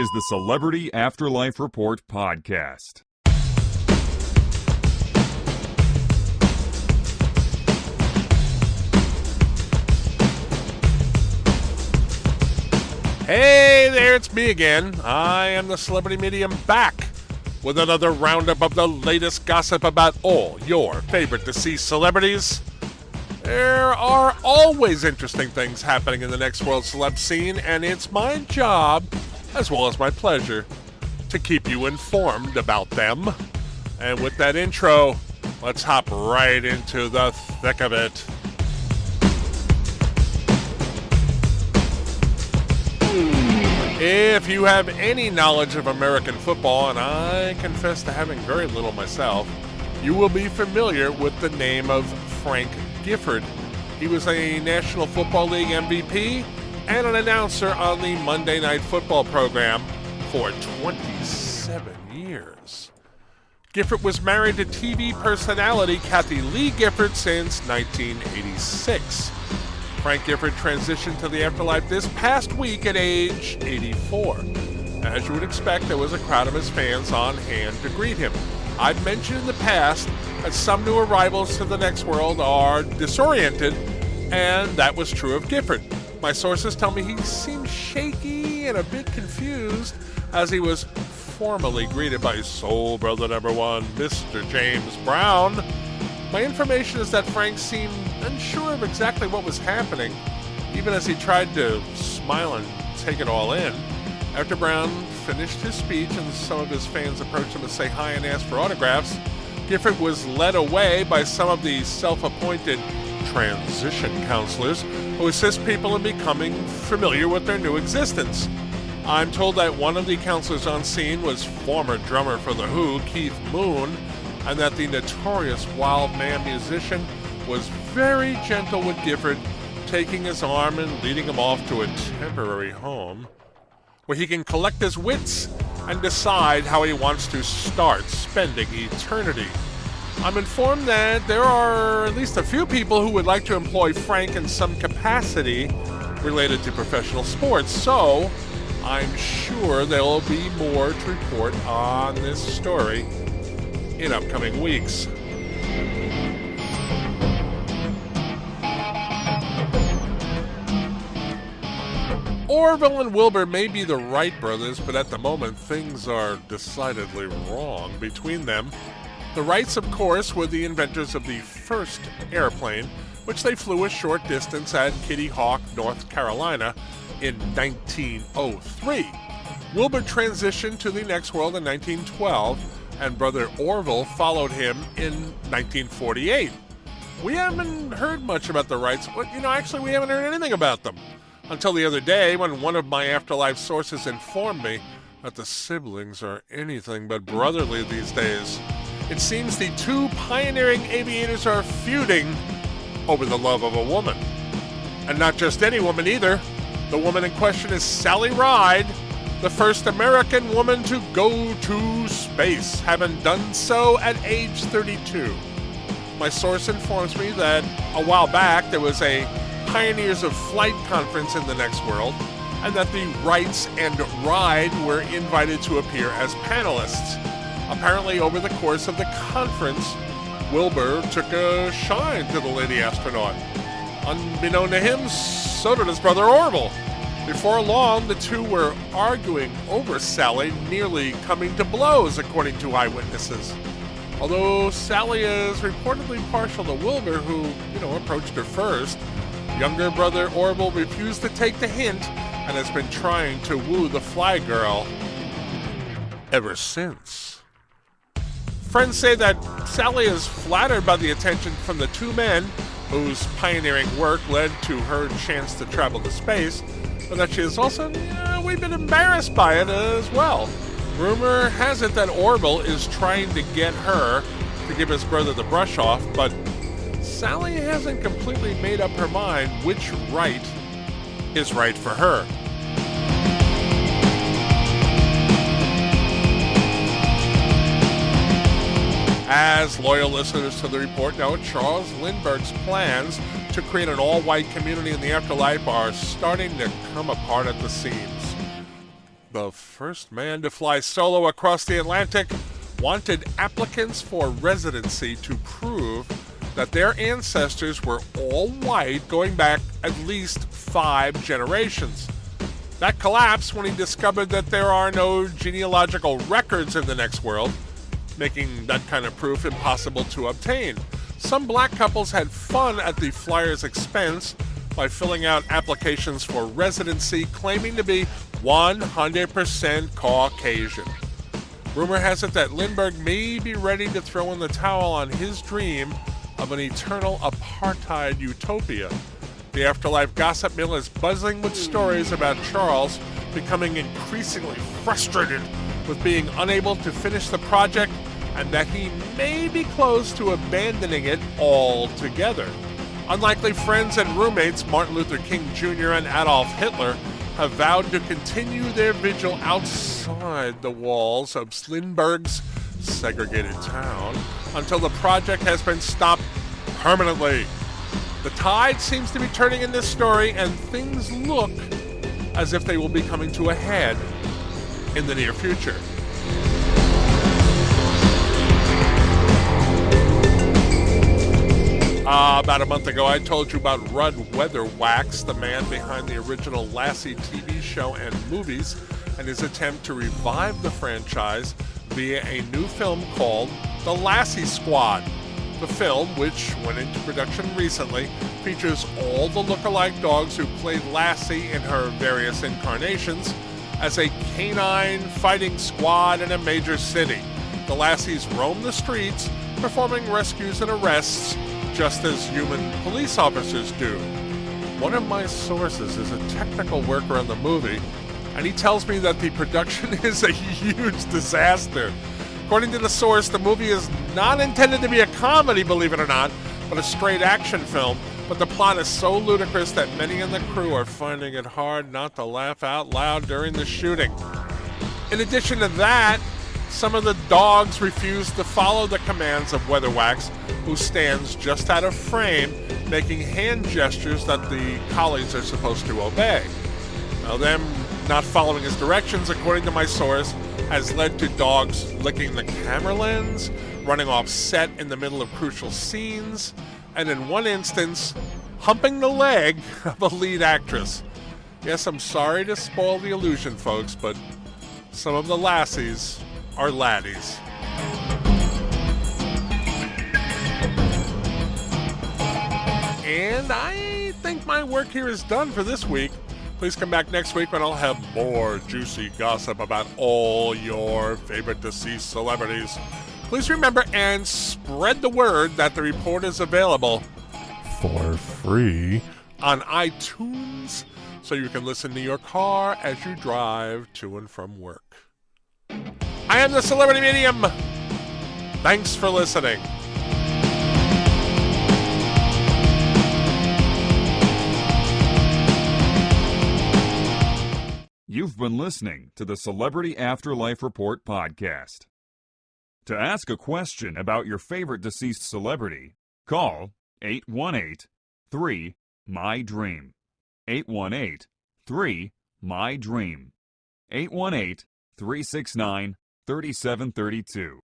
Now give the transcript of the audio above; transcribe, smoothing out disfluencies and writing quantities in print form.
is the Celebrity Afterlife Report podcast. Hey there, it's me again. I am the Celebrity Medium, back with another roundup of the latest gossip about all your favorite deceased celebrities. There are always interesting things happening in the next world celeb scene, and it's my job, as well as my pleasure, to keep you informed about them. And with that intro, let's hop right into the thick of it. If you have any knowledge of American football, and I confess to having very little myself, you will be familiar with the name of Frank Gifford. He was a National Football League MVP and an announcer on the Monday Night Football program for 27 years. Gifford was married to TV personality Kathie Lee Gifford since 1986. Frank Gifford transitioned to the afterlife this past week at age 84. As you would expect, there was a crowd of his fans on hand to greet him. I've mentioned in the past that some new arrivals to the next world are disoriented, and that was true of Gifford. My sources tell me he seemed shaky and a bit confused as he was formally greeted by Soul Brother number one, Mr. James Brown. My information is that Frank seemed unsure of exactly what was happening, even as he tried to smile and take it all in. After Brown finished his speech and some of his fans approached him to say hi and ask for autographs, Gifford was led away by some of the self-appointed transition counselors who assist people in becoming familiar with their new existence. I'm told that one of the counselors on scene was former drummer for The Who, Keith Moon, and that the notorious wild man musician was very gentle with Gifford, taking his arm and leading him off to a temporary home where he can collect his wits and decide how he wants to start spending eternity. I'm informed that there are at least a few people who would like to employ Frank in some capacity related to professional sports, so I'm sure there will be more to report on this story in upcoming weeks. Orville and Wilbur may be the Wright brothers, but at the moment things are decidedly wrong between them. The Wrights, of course, were the inventors of the first airplane, which they flew a short distance at Kitty Hawk, North Carolina in 1903. Wilbur transitioned to the next world in 1912, and brother Orville followed him in 1948. We haven't heard much about the Wrights. Actually, we haven't heard anything about them until the other day when one of my afterlife sources informed me that the siblings are anything but brotherly these days. It seems the two pioneering aviators are feuding over the love of a woman. And not just any woman either. The woman in question is Sally Ride, the first American woman to go to space, having done so at age 32. My source informs me that a while back there was a Pioneers of Flight conference in the next world, and that the Wrights and Ride were invited to appear as panelists. Apparently, over the course of the conference, Wilbur took a shine to the lady astronaut. Unbeknown to him, so did his brother Orville. Before long, the two were arguing over Sally, nearly coming to blows, according to eyewitnesses. Although Sally is reportedly partial to Wilbur, who, approached her first, younger brother Orville refused to take the hint and has been trying to woo the fly girl ever since. Friends say that Sally is flattered by the attention from the two men, whose pioneering work led to her chance to travel to space, but that she is also a wee bit embarrassed by it as well. Rumor has it that Orville is trying to get her to give his brother the brush off, but Sally hasn't completely made up her mind which right is right for her. As loyal listeners to the report know, Charles Lindbergh's plans to create an all-white community in the afterlife are starting to come apart at the seams. the first man to fly solo across the Atlantic, wanted applicants for residency to prove that their ancestors were all white going back at least 5 generations. That collapsed when he discovered that there are no genealogical records in the next world, making that kind of proof impossible to obtain. Some black couples had fun at the flyer's expense by filling out applications for residency claiming to be 100% Caucasian. Rumor has it that Lindbergh may be ready to throw in the towel on his dream of an eternal apartheid utopia. The Afterlife gossip mill is buzzing with stories about Charles becoming increasingly frustrated with being unable to finish the project and that he may be close to abandoning it altogether. Unlikely friends and roommates Martin Luther King Jr. and Adolf Hitler have vowed to continue their vigil outside the walls of Lindbergh's segregated town until the project has been stopped permanently. The tide seems to be turning in this story, and things look as if they will be coming to a head in the near future. About a month ago, I told you about Rudd Weatherwax, the man behind the original Lassie TV show and movies, and his attempt to revive the franchise via a new film called The Lassie Squad. The film, which went into production recently, features all the look-alike dogs who played Lassie in her various incarnations as a canine fighting squad in a major city. The Lassies roam the streets, performing rescues and arrests, just as human police officers do. One of my sources is a technical worker on the movie, and he tells me that the production is a huge disaster. According to the source, the movie is not intended to be a comedy, believe it or not, but a straight action film. But the plot is so ludicrous that many in the crew are finding it hard not to laugh out loud during the shooting. In addition to that, some of the dogs refuse to follow the commands of Weatherwax, who stands just out of frame, making hand gestures that the collies are supposed to obey. Now, them not following his directions, according to my source, has led to dogs licking the camera lens, running off set in the middle of crucial scenes, and in one instance, humping the leg of a lead actress. Yes, I'm sorry to spoil the illusion, folks, but some of the lassies are laddies. And I think my work here is done for this week. Please come back next week when I'll have more juicy gossip about all your favorite deceased celebrities. Please remember and spread the word that the report is available for free on iTunes so you can listen to your car as you drive to and from work. I am the Celebrity Medium. Thanks for listening. You've been listening to the Celebrity Afterlife Report podcast. To ask a question about your favorite deceased celebrity, call 818-3-MY-DREAM. 818-3-MY-DREAM. 818-369-3732.